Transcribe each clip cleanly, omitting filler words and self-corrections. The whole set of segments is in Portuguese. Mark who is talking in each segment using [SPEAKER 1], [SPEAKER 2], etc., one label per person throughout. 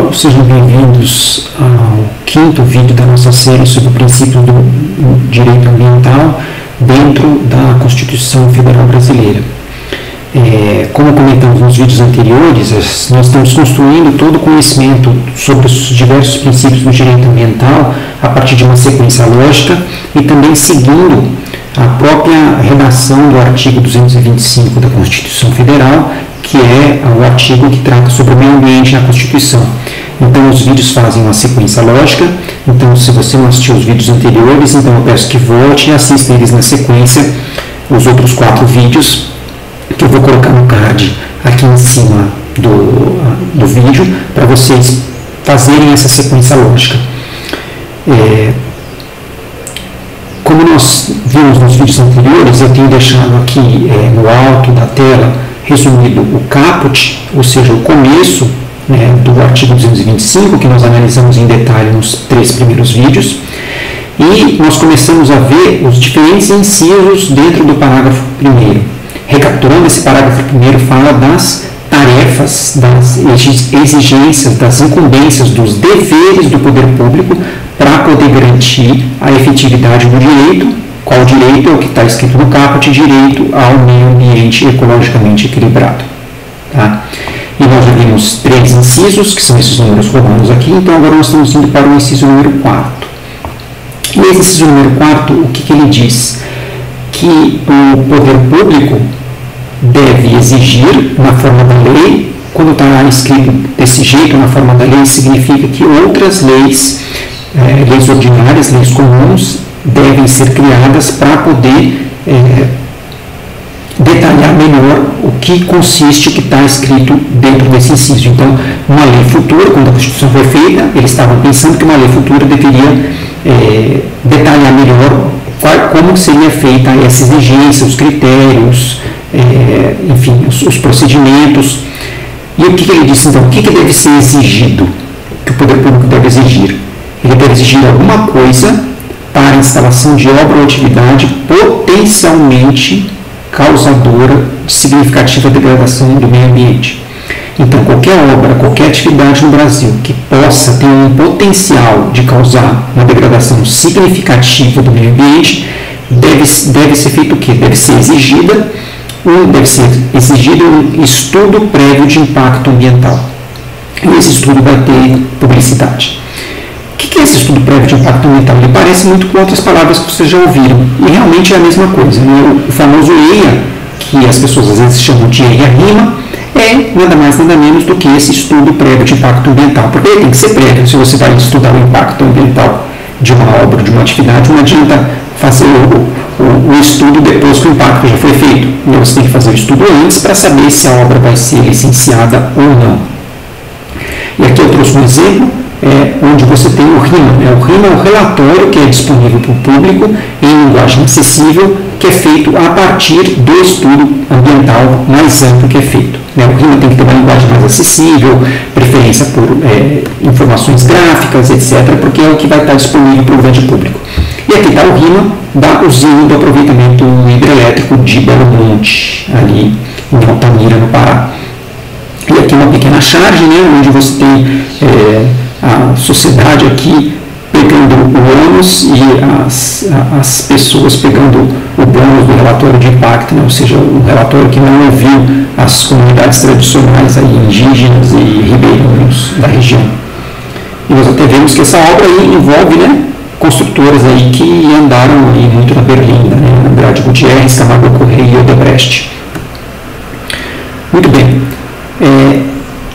[SPEAKER 1] pessoal, sejam bem-vindos ao quinto vídeo da nossa série sobre o princípio do direito ambiental dentro da Constituição Federal Brasileira. Como comentamos nos vídeos anteriores, nós estamos construindo todo o conhecimento sobre os diversos princípios do direito ambiental a partir de uma sequência lógica e também seguindo a própria redação do artigo 225 da Constituição Federal, que é o artigo que trata sobre o meio ambiente na Constituição. Então, os vídeos fazem uma sequência lógica. Então, se você não assistiu os vídeos anteriores, então eu peço que volte e assista eles na sequência, os outros 4 vídeos, que eu vou colocar no card aqui em cima do vídeo, para vocês fazerem essa sequência lógica. Como nós vimos nos vídeos anteriores, eu tenho deixado aqui no alto da tela resumido o caput, ou seja, o começo do artigo 225, que nós analisamos em detalhe nos 3 primeiros vídeos, e nós começamos a ver os diferentes incisos dentro do parágrafo 1º. Recapitulando, esse parágrafo 1º fala das tarefas, das exigências, das incumbências, dos deveres do poder público para poder garantir a efetividade do direito. Qual direito? É o que está escrito no caput: direito ao meio ambiente ecologicamente equilibrado. Tá? E nós já vimos 3 incisos, que são esses números romanos aqui, então agora nós estamos indo para o inciso número 4. E esse inciso número 4, o que ele diz? Que o poder público deve exigir na forma da lei. Quando está escrito desse jeito na forma da lei, significa que outras leis, leis ordinárias, leis comuns, devem ser criadas para poder detalhar melhor o que consiste o que está escrito dentro desse inciso. Então, uma lei futura, quando a Constituição foi feita, eles estavam pensando que uma lei futura deveria detalhar melhor como seria feita essa exigência, os critérios, enfim, os procedimentos. E o que ele disse então? O que deve ser exigido, que o poder público deve exigir? Ele deve exigir alguma coisa para a instalação de obra ou atividade potencialmente causadora de significativa degradação do meio ambiente. Então, qualquer obra, qualquer atividade no Brasil que possa ter um potencial de causar uma degradação significativa do meio ambiente, deve ser feito o quê? Deve ser exigido um estudo prévio de impacto ambiental. E esse estudo vai ter publicidade. O que é esse estudo prévio de impacto ambiental? Ele parece muito com outras palavras que vocês já ouviram, e realmente é a mesma coisa. O famoso EIA, que as pessoas às vezes chamam de EIA-RIMA, é nada mais nada menos do que esse estudo prévio de impacto ambiental, porque ele tem que ser prévio. Se você vai estudar o impacto ambiental de uma obra, de uma atividade, não adianta fazer o estudo depois que o impacto já foi feito. Você tem que fazer o estudo antes para saber se a obra vai ser licenciada ou não. E aqui eu trouxe um exemplo onde você tem o RIMA. O RIMA é um relatório que é disponível para o público em linguagem acessível, que é feito a partir do estudo ambiental mais amplo que é feito. O RIMA tem que ter uma linguagem mais acessível, preferência por informações gráficas, etc., porque é o que vai estar disponível para o grande público. E aqui está o RIMA da usina do aproveitamento hidrelétrico de Belo Monte, ali em Altamira, no Pará. E aqui uma pequena charge, onde você tem a sociedade aqui pegando o ônus e as pessoas pegando o bônus do relatório de impacto, ou seja, o relatório que não ouviu as comunidades tradicionais aí, indígenas e ribeirinhos da região. E nós até vemos que essa obra aí envolve construtoras aí que andaram aí muito na Berlinda, Andrade Gutierrez, Camargo Correia e Odebrecht. Muito bem.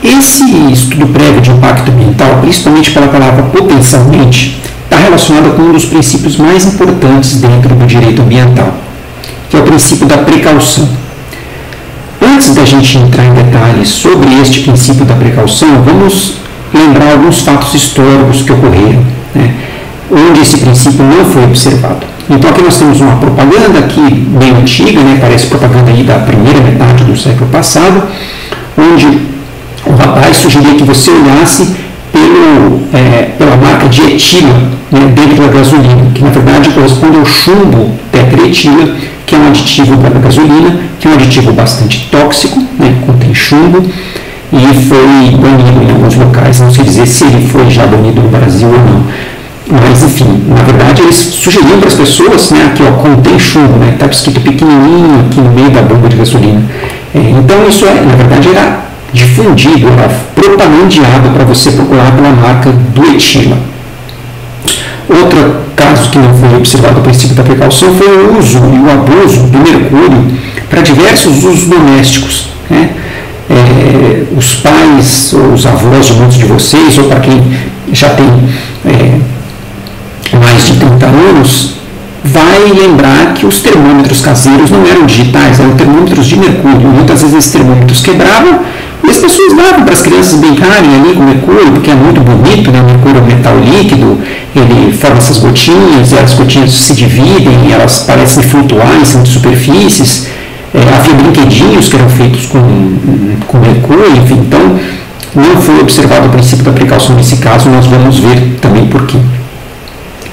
[SPEAKER 1] Esse estudo prévio de impacto ambiental, principalmente pela palavra potencialmente, está relacionado com um dos princípios mais importantes dentro do direito ambiental, que é o princípio da precaução. Antes da gente entrar em detalhes sobre este princípio da precaução, vamos lembrar alguns fatos históricos que ocorreram, onde esse princípio não foi observado. Então aqui nós temos uma propaganda aqui bem antiga, parece propaganda aí da primeira metade do século passado, onde o rapaz sugeria que você olhasse pela marca de etila dentro da gasolina, que na verdade corresponde ao chumbo tetraetila, que é um aditivo da gasolina, que é um aditivo bastante tóxico, contém chumbo, e foi banido em alguns locais, não se diz dizer se ele foi já banido no Brasil ou não. Mas, enfim, na verdade eles sugeriam para as pessoas, né, aqui ó, contém chumbo, né, está escrito pequenininho aqui no meio da bomba de gasolina. Então isso, na verdade, era difundido, era propagandeado para você procurar pela marca do etila. Outro caso que não foi observado a princípio da precaução foi o uso e o abuso do mercúrio para diversos usos domésticos, né? Os pais ou os avós de muitos de vocês, ou para quem já tem mais de 30 anos, vai lembrar que os termômetros caseiros não eram digitais, eram termômetros de mercúrio. Muitas vezes esses termômetros quebravam e as pessoas davam para as crianças brincarem ali com mercúrio, porque é muito bonito, né? O mercúrio é um metal líquido, ele forma essas gotinhas, e as gotinhas se dividem, elas parecem flutuar em cima de superfícies. Havia brinquedinhos que eram feitos com mercúrio, enfim, então não foi observado o princípio da precaução nesse caso, nós vamos ver também por quê.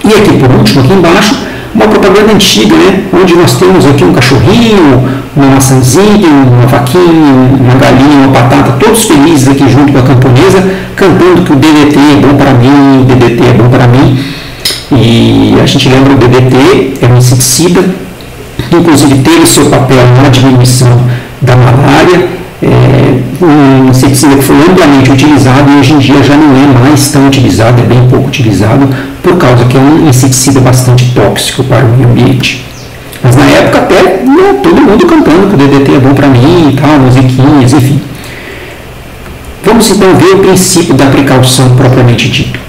[SPEAKER 1] E aqui por último, aqui embaixo, uma propaganda antiga, né, onde nós temos aqui um cachorrinho, uma maçãzinha, uma vaquinha, uma galinha, uma batata, todos felizes aqui junto com a camponesa, cantando que o DDT é bom para mim, o DDT é bom para mim. E a gente lembra o DDT é um inseticida, inclusive teve seu papel na diminuição da malária, um inseticida que foi amplamente utilizado e hoje em dia já não é mais tão utilizado, é bem pouco utilizado, por causa que é um inseticida bastante tóxico para o meio ambiente. Mas na época até todo mundo cantando que o DDT é bom para mim e tal, musiquinhas, enfim. Vamos então ver o princípio da precaução propriamente dito.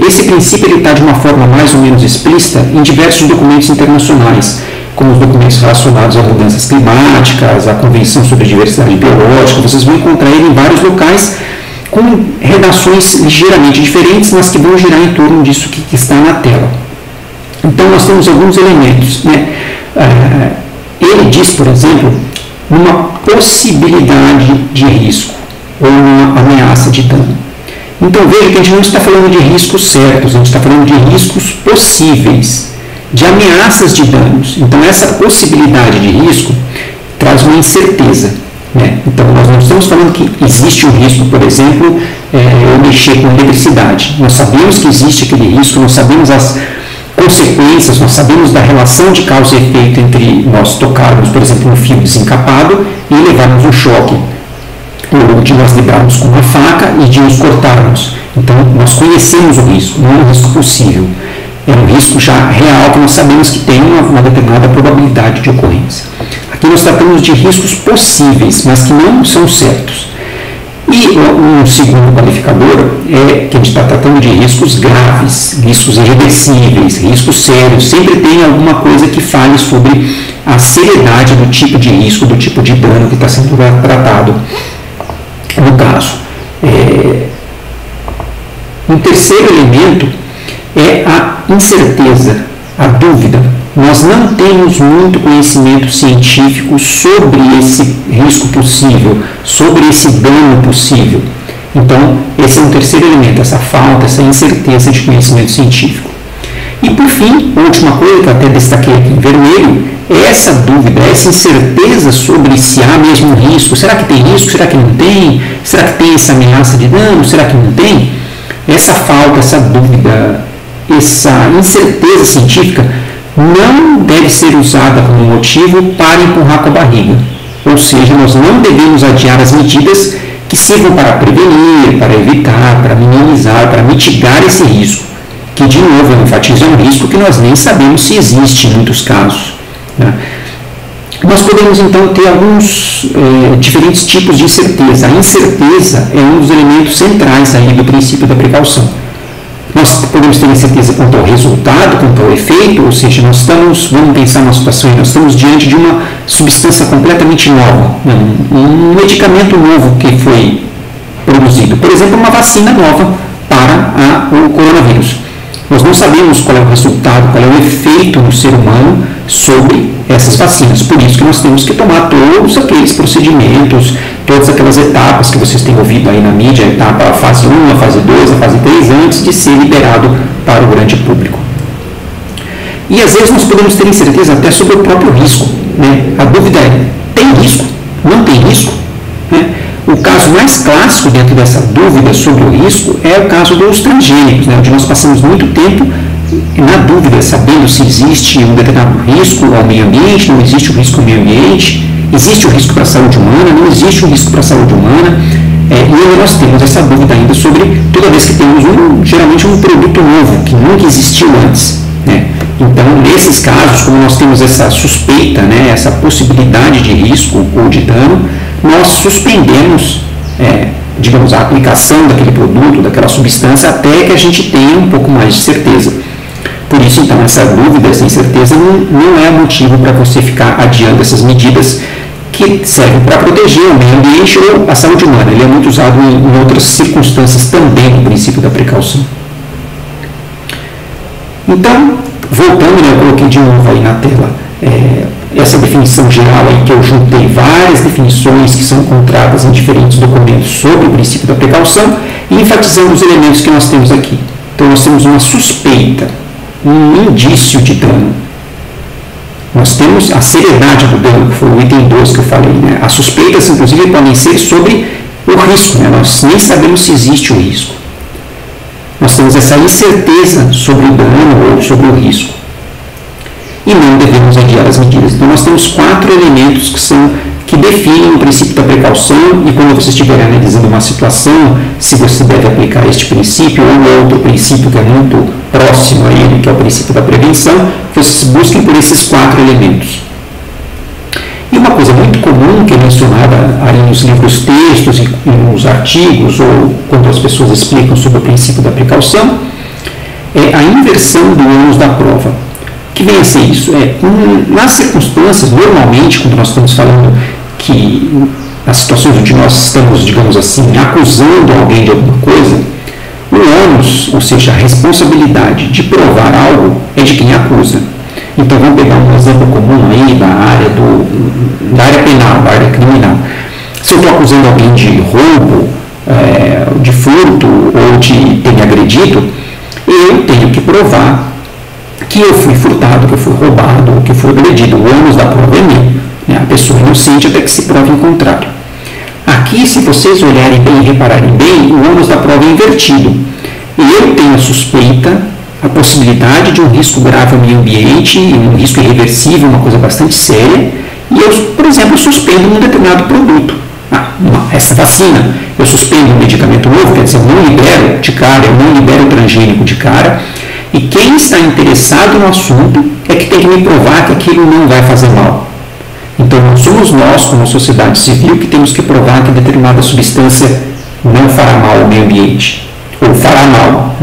[SPEAKER 1] Esse princípio está de uma forma mais ou menos explícita em diversos documentos internacionais, como os documentos relacionados a mudanças climáticas, a Convenção sobre a Diversidade Biológica. Vocês vão encontrar ele em vários locais com redações ligeiramente diferentes, mas que vão girar em torno disso que está na tela. Então nós temos alguns elementos, né? Ele diz, por exemplo, uma possibilidade de risco ou uma ameaça de dano. Então veja que a gente não está falando de riscos certos, a gente está falando de riscos possíveis, de ameaças de danos. Então essa possibilidade de risco traz uma incerteza, né? Então nós não estamos falando que existe um risco, por exemplo, eu mexer com eletricidade. Nós sabemos que existe aquele risco, nós sabemos as consequências, nós sabemos da relação de causa e efeito entre nós tocarmos, por exemplo, um fio desencapado e levarmos um choque, ou de nós lidarmos com uma faca e de nos cortarmos. Então nós conhecemos o risco, não é um risco possível. É um risco já real que nós sabemos que tem uma determinada probabilidade de ocorrência. Aqui nós tratamos de riscos possíveis, mas que não são certos. E um segundo qualificador é que a gente está tratando de riscos graves, riscos irreversíveis, riscos sérios. Sempre tem alguma coisa que fale sobre a seriedade do tipo de risco, do tipo de dano que está sendo tratado no caso. Um terceiro elemento é a incerteza, a dúvida. Nós não temos muito conhecimento científico sobre esse risco possível, sobre esse dano possível. Então, esse é um terceiro elemento, essa falta, essa incerteza de conhecimento científico. E, por fim, a última coisa que eu até destaquei aqui em vermelho, é essa dúvida, essa incerteza sobre se há mesmo risco. Será que tem risco? Será que não tem? Será que tem essa ameaça de dano? Será que não tem? Essa falta, essa dúvida, essa incerteza científica não deve ser usada como motivo para empurrar com a barriga. Ou seja, nós não devemos adiar as medidas que sirvam para prevenir, para evitar, para minimizar, para mitigar esse risco, que de novo eu enfatizo, é um risco que nós nem sabemos se existe em muitos casos, né? Nós podemos então ter alguns diferentes tipos de incerteza. A incerteza é um dos elementos centrais aí do princípio da precaução. Nós podemos ter incerteza quanto ao resultado, quanto ao efeito, ou seja, nós estamos, vamos pensar numa situação, nós estamos diante de uma substância completamente nova, um medicamento novo que foi produzido, por exemplo, uma vacina nova para o coronavírus. Nós não sabemos qual é o resultado, qual é o efeito no ser humano sobre essas vacinas. Por isso que nós temos que tomar todos aqueles procedimentos, todas aquelas etapas que vocês têm ouvido aí na mídia, a etapa, a fase 1, a fase 2, a fase 3, antes de ser liberado para o grande público. E às vezes nós podemos ter incerteza até sobre o próprio risco, né? A dúvida é, tem risco? Não tem risco? Né? O caso mais clássico dentro dessa dúvida sobre o risco é o caso dos transgênicos, onde nós passamos muito tempo na dúvida, sabendo se existe um determinado risco ao meio ambiente, não existe o risco ao meio ambiente, existe o risco para a saúde humana, não existe o risco para a saúde humana, e aí nós temos essa dúvida ainda sobre, toda vez que temos geralmente um produto novo, que nunca existiu antes. Então, nesses casos, como nós temos essa suspeita, essa possibilidade de risco ou de dano, nós suspendemos, digamos, a aplicação daquele produto, daquela substância, até que a gente tenha um pouco mais de certeza. Por isso, então, essa dúvida, essa incerteza não é motivo para você ficar adiando essas medidas que servem para proteger o meio ambiente ou a saúde humana. Ele é muito usado em outras circunstâncias também no princípio da precaução. Então, voltando, eu coloquei de novo aí na tela essa definição geral aí, que eu juntei várias definições que são encontradas em diferentes documentos sobre o princípio da precaução e enfatizando os elementos que nós temos aqui. Então, nós temos uma suspeita, um indício de dano. Nós temos a seriedade do dano, que foi o item 2 que eu falei. As suspeitas, inclusive, podem ser sobre o risco. Nós nem sabemos se existe o risco. Nós temos essa incerteza sobre o dano ou sobre o risco. E não devemos adiar as medidas. Então, nós temos 4 elementos que definem o princípio da precaução, e quando você estiver analisando uma situação, se você deve aplicar este princípio ou outro princípio que é muito próximo a ele, que é o princípio da prevenção, vocês busquem por esses 4 elementos. E uma coisa muito comum, que é mencionada aí nos livros textos e nos artigos, ou quando as pessoas explicam sobre o princípio da precaução, é a inversão do ônus da prova. O que vem a ser isso? Nas circunstâncias, normalmente, quando nós estamos falando que as situações onde nós estamos, digamos assim, acusando alguém de alguma coisa, o ônus, ou seja, a responsabilidade de provar algo, é de quem acusa. Então, vamos pegar um exemplo comum aí da área penal, da área criminal. Se eu estou acusando alguém de roubo, de furto ou de ter me agredido, eu tenho que provar que eu fui furtado, que eu fui roubado, que eu fui agredido. O ônus da prova é meu. A pessoa é inocente até que se prove o contrário. Aqui, se vocês olharem bem e repararem bem, o ônus da prova é invertido. Eu tenho a suspeita, a possibilidade de um risco grave ao meio ambiente, um risco irreversível, uma coisa bastante séria, e eu, por exemplo, suspendo um determinado produto. Essa vacina, eu suspendo um medicamento novo, quer dizer, eu não libero de cara, eu não libero o transgênico de cara, e quem está interessado no assunto é que tem que me provar que aquilo não vai fazer mal. Então, não somos nós, como sociedade civil, que temos que provar que determinada substância não fará mal ao meio ambiente, ou fará mal.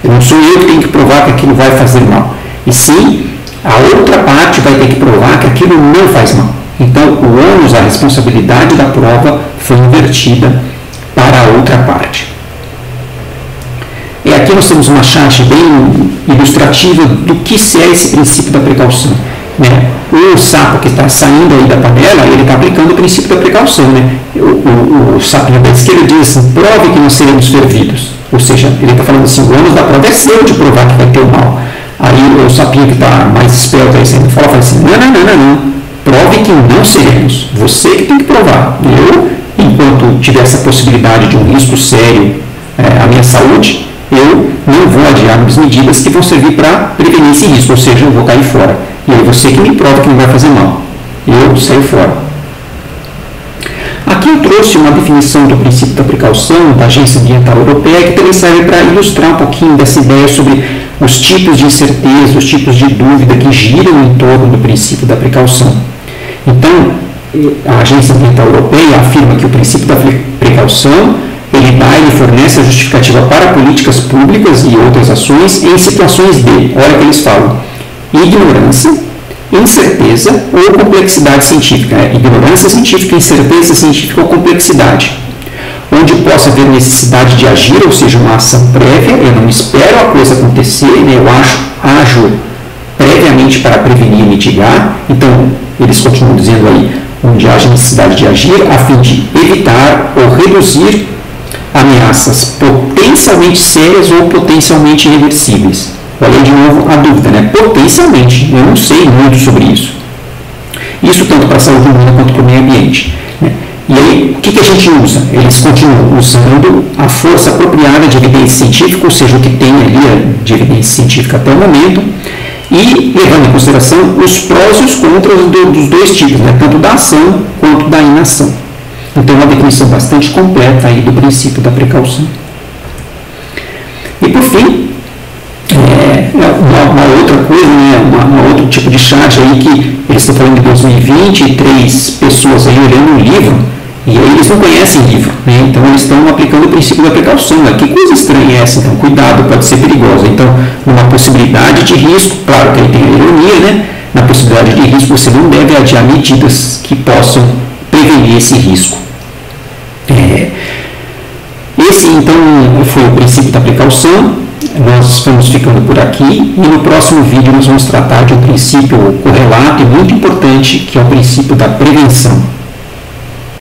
[SPEAKER 1] Não sou eu que tenho que provar que aquilo vai fazer mal. E sim, a outra parte vai ter que provar que aquilo não faz mal. Então, o ônus, a responsabilidade da prova foi invertida para a outra parte. E aqui nós temos uma charte bem ilustrativa do que é esse princípio da precaução. O sapo que está saindo aí da panela, ele está aplicando o princípio da precaução. O sapinho da esquerda diz assim, prove que não seremos fervidos. Ou seja, ele está falando assim, o ônus da prova é seu de provar que vai ter o mal. Aí o sapinho que está mais esperto aí saindo fora fala assim, não, prove que não seremos. Você que tem que provar. Eu, enquanto tiver essa possibilidade de um risco sério à minha saúde, eu não vou adiar as medidas que vão servir para prevenir esse risco, ou seja, eu vou cair fora. E aí você que me prova que não vai fazer mal. Eu saio fora. Aqui eu trouxe uma definição do princípio da precaução da Agência Ambiental Europeia, que também serve para ilustrar um pouquinho dessa ideia sobre os tipos de incerteza, os tipos de dúvida que giram em torno do princípio da precaução. Então, a Agência Ambiental Europeia afirma que o princípio da precaução ele fornece a justificativa para políticas públicas e outras ações em situações de, olha que eles falam, ignorância, incerteza ou complexidade científica. Ignorância científica, incerteza científica ou complexidade. Onde possa haver necessidade de agir, ou seja, uma ação prévia, eu não espero a coisa acontecer, eu ajo previamente para prevenir e mitigar. Então, eles continuam dizendo aí, onde haja necessidade de agir, a fim de evitar ou reduzir ameaças potencialmente sérias ou potencialmente irreversíveis. Olha de novo a dúvida, potencialmente, eu não sei muito sobre isso. Isso tanto para a saúde humana quanto para o meio ambiente. E aí, o que a gente usa? Eles continuam usando a força apropriada de evidência científica, ou seja, o que tem ali de evidência científica até o momento, e levando em consideração os prós e os contras dos dois tipos, né? Tanto da ação quanto da inação. Então, é uma definição bastante completa aí do princípio da precaução. E, por fim, uma outra coisa, né? um outro tipo de charge aí que eles estão falando de 2020, 3 pessoas aí olhando um livro, e aí eles não conhecem livro, né? Então eles estão aplicando o princípio da precaução. Né? Que coisa estranha é essa? Então, cuidado, pode ser perigosa. Então, numa possibilidade de risco, claro que aí tem a ironia, né? Na possibilidade de risco, você não deve adiar medidas que possam prevenir esse risco. Esse, então, foi o princípio da precaução. Nós vamos ficando por aqui e no próximo vídeo nós vamos tratar de um princípio correlato e muito importante, que é o princípio da prevenção.